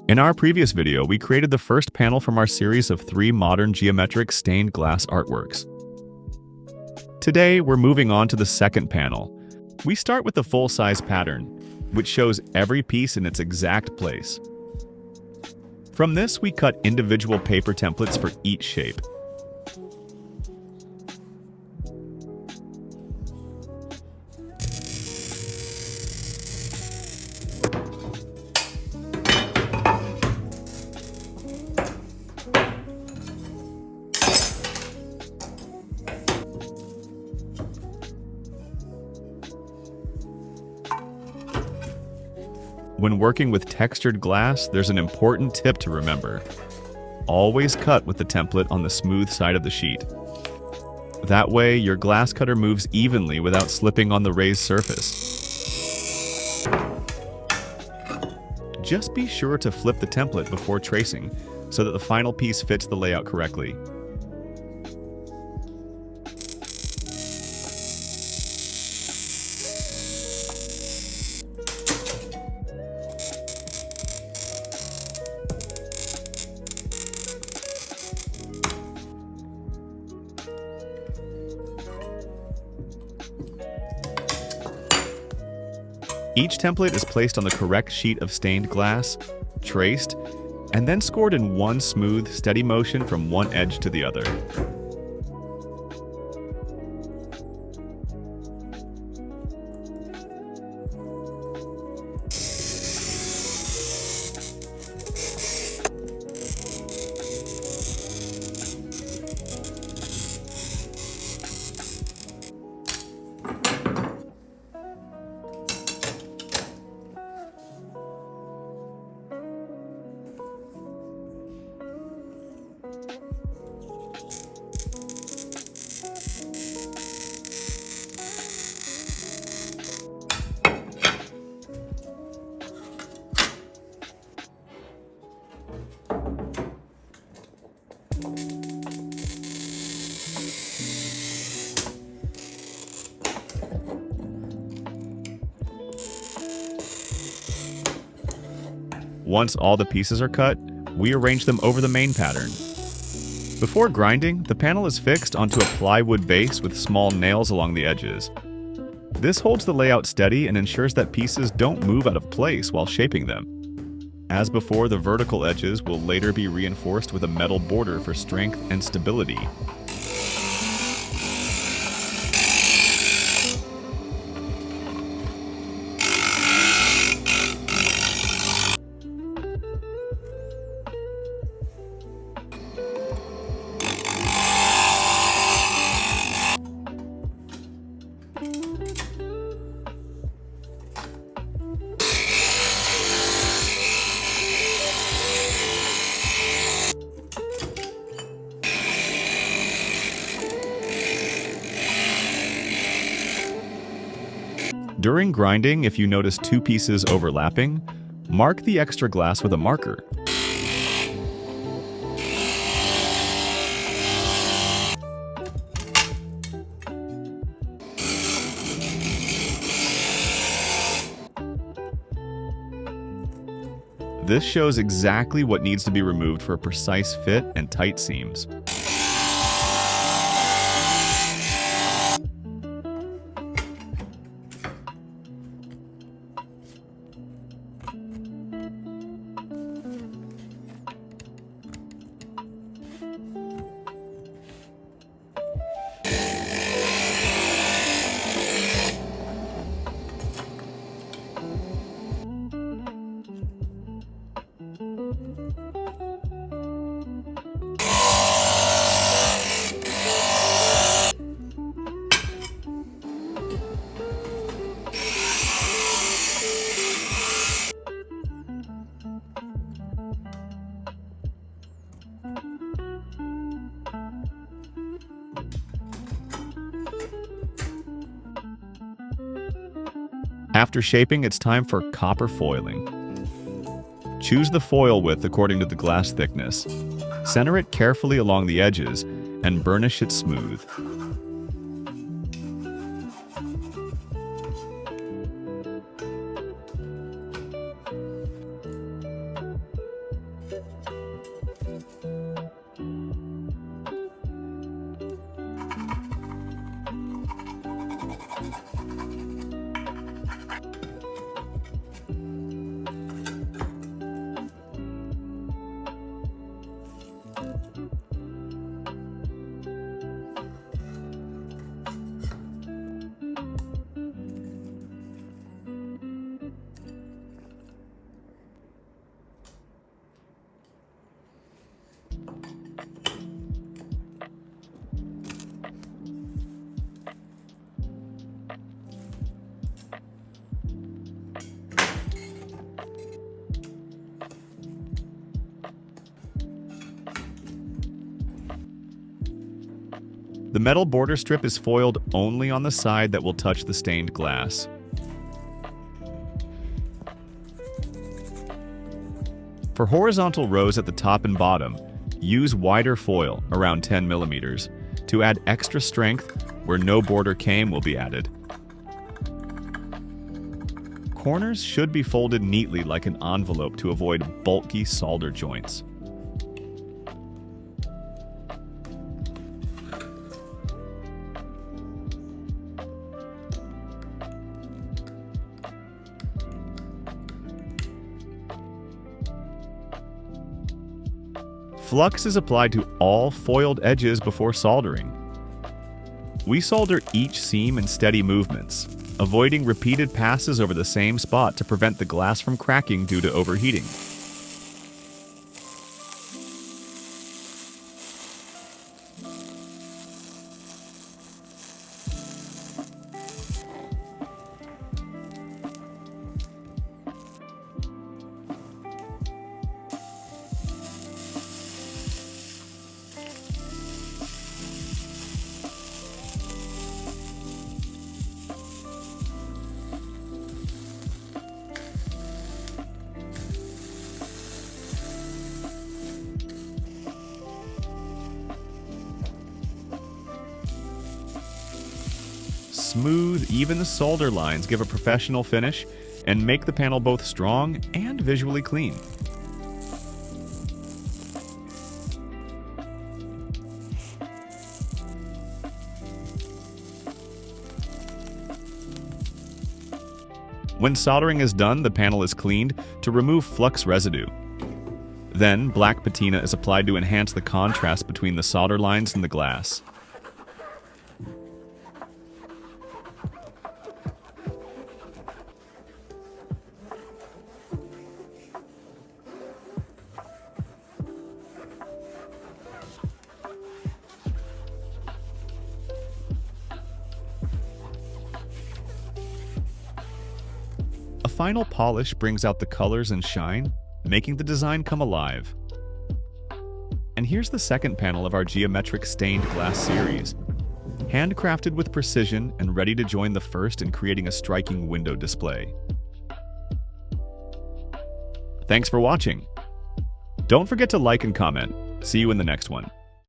In our previous video, we created the first panel from our series of 3 modern geometric stained glass artworks. Today, we're moving on to the second panel. We start with the full-size pattern, which shows every piece in its exact place. From this, we cut individual paper templates for each shape. When working with textured glass, there's an important tip to remember. Always cut with the template on the smooth side of the sheet. That way, your glass cutter moves evenly without slipping on the raised surface. Just be sure to flip the template before tracing, so that the final piece fits the layout correctly. Each template is placed on the correct sheet of stained glass, traced, and then scored in one smooth, steady motion from one edge to the other. Once all the pieces are cut, we arrange them over the main pattern. Before grinding, the panel is fixed onto a plywood base with small nails along the edges. This holds the layout steady and ensures that pieces don't move out of place while shaping them. As before, the vertical edges will later be reinforced with a metal border for strength and stability. During grinding, if you notice 2 pieces overlapping, mark the extra glass with a marker. This shows exactly what needs to be removed for a precise fit and tight seams. After shaping, it's time for copper foiling. Choose the foil width according to the glass thickness. Center it carefully along the edges and burnish it smooth. The metal border strip is foiled only on the side that will touch the stained glass. For horizontal rows at the top and bottom, use wider foil, around 10 millimeters, to add extra strength where no border came will be added. Corners should be folded neatly like an envelope to avoid bulky solder joints. Flux is applied to all foiled edges before soldering. We solder each seam in steady movements, avoiding repeated passes over the same spot to prevent the glass from cracking due to overheating. Smooth, even solder lines give a professional finish and make the panel both strong and visually clean. When soldering is done, the panel is cleaned to remove flux residue. Then, black patina is applied to enhance the contrast between the solder lines and the glass. A final polish brings out the colors and shine, making the design come alive. And here's the second panel of our geometric stained glass series, handcrafted with precision and ready to join the first in creating a striking window display. Thanks for watching. Don't forget to like and comment. See you in the next one.